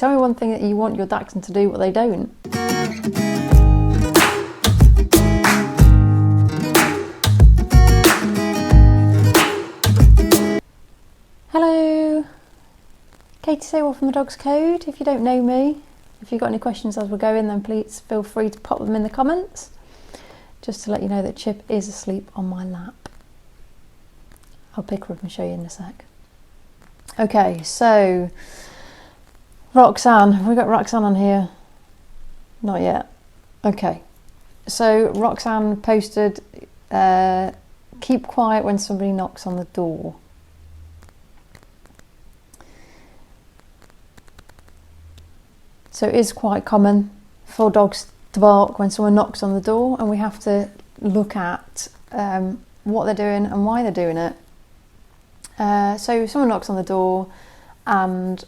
Tell me one thing that you want your Dachshund to do what they don't. Hello, Katie Saywell from the Dog's Code. If you don't know me, if you've got any questions as we're going, then please feel free to pop them in the comments. Just to let you know that Chip is asleep on my lap. I'll pick her up and show you in a sec. Okay, so Roxanne, have we got Roxanne on here? Not yet. Okay, so Roxanne posted, keep quiet when somebody knocks on the door. So it is quite common for dogs to bark when someone knocks on the door, and we have to look at what they're doing and why they're doing it. So if someone knocks on the door and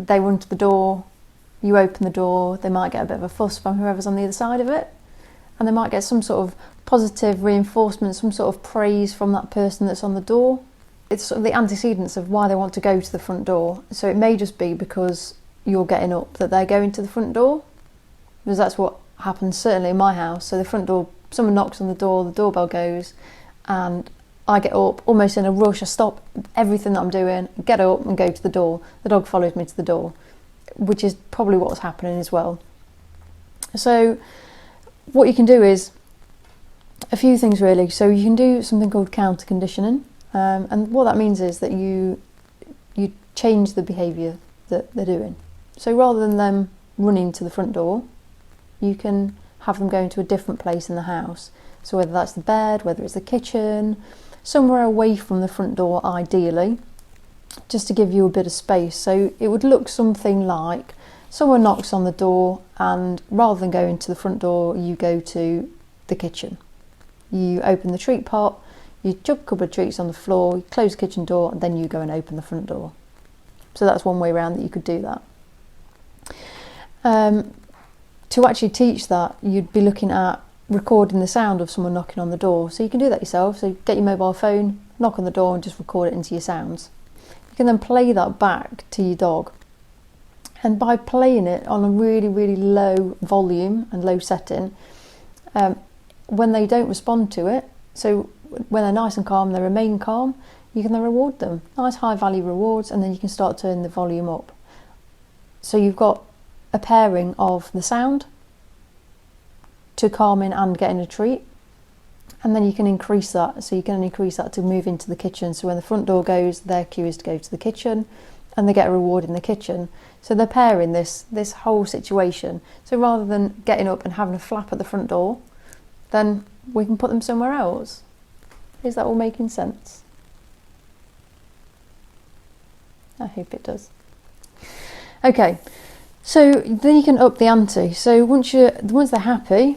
they run to the door, you open the door, they might get a bit of a fuss from whoever's on the other side of it, and they might get some sort of positive reinforcement, some sort of praise from that person that's on the door. It's sort of the antecedents of why they want to go to the front door. So it may just be because you're getting up that they're going to the front door, because that's what happens certainly in my house. So the front door, someone knocks on the door, the doorbell goes, and I get up almost in a rush. I stop everything that I'm doing, get up and go to the door. The dog follows me to the door, which is probably what's happening as well. So what you can do is a few things really. So you can do something called counter conditioning, and what that means is that you change the behaviour that they're doing. So rather than them running to the front door, you can have them going to a different place in the house. So whether that's the bed, whether it's the kitchen, somewhere away from the front door ideally, just to give you a bit of space. So it would look something like someone knocks on the door, and rather than going to the front door, you go to the kitchen. You open the treat pot, you chuck a couple of treats on the floor, you close the kitchen door, and then you go and open the front door. So that's one way around that you could do that. To actually teach that, you'd be looking at recording the sound of someone knocking on the door. So you can do that yourself. So get your mobile phone, knock on the door, and just record it into your sounds. You can then play that back to your dog. And by playing it on a really, really low volume and low setting, when they don't respond to it, so when they're nice and calm, they remain calm, you can then reward them. Nice high value rewards, and then you can start turning the volume up. So you've got a pairing of the sound to calming and getting a treat, and then you can increase that. So you can increase that to move into the kitchen. So when the front door goes, their cue is to go to the kitchen, and they get a reward in the kitchen. So they're pairing this whole situation. So rather than getting up and having a flap at the front door, then we can put them somewhere else. Is that all making sense? I hope it does. Okay, so then you can up the ante. So once they're happy,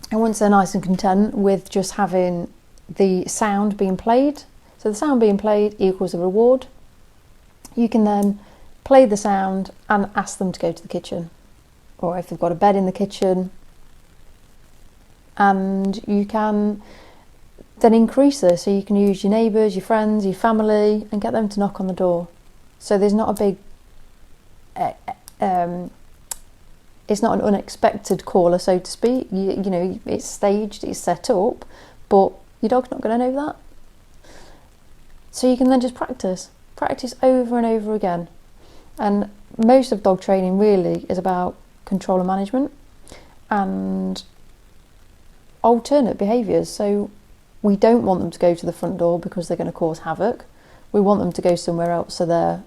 and once they're nice and content with just having the sound being played, so the sound being played equals a reward, you can then play the sound and ask them to go to the kitchen. Or if they've got a bed in the kitchen, and you can then increase this. So you can use your neighbours, your friends, your family, and get them to knock on the door. So there's not a big, it's not an unexpected caller, so to speak. You know, it's staged, it's set up, but your dog's not going to know that. So you can then just practice over and over again. And most of dog training really is about control and management and alternate behaviours. So we don't want them to go to the front door because they're going to cause havoc. We want them to go somewhere else so they're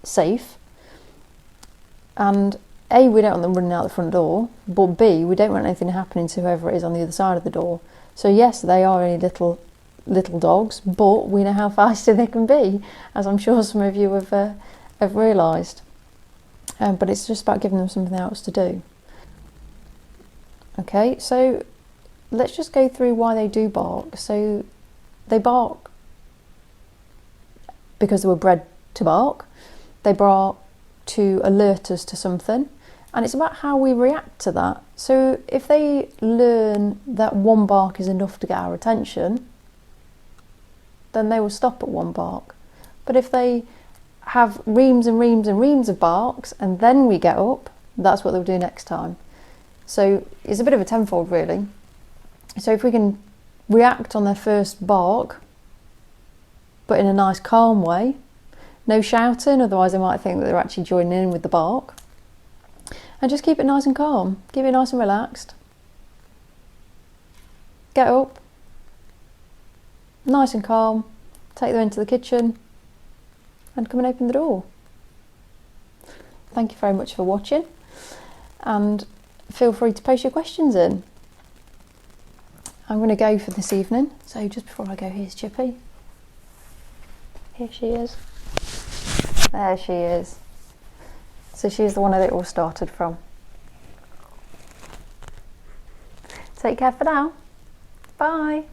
safe. And A, we don't want them running out the front door, but B, we don't want anything happening to whoever it is on the other side of the door. So yes, they are only little dogs, but we know how feisty they can be, as I'm sure some of you have realised. But it's just about giving them something else to do. Okay, so let's just go through why they do bark. So they bark because they were bred to bark. They bark to alert us to something, and it's about how we react to that. So if they learn that one bark is enough to get our attention, then they will stop at one bark. But if they have reams and reams and reams of barks and then we get up, that's what they'll do next time. So it's a bit of a tenfold really. So if we can react on their first bark, but in a nice calm way, no shouting, otherwise they might think that they're actually joining in with the bark, and just keep it nice and calm, keep it nice and relaxed. Get up, nice and calm, take them into the kitchen and come and open the door. Thank you very much for watching, and feel free to post your questions in. I'm going to go for this evening, so just before I go, here's Chippy. Here she is. There she is. So she's the one that it all started from. Take care for now. Bye.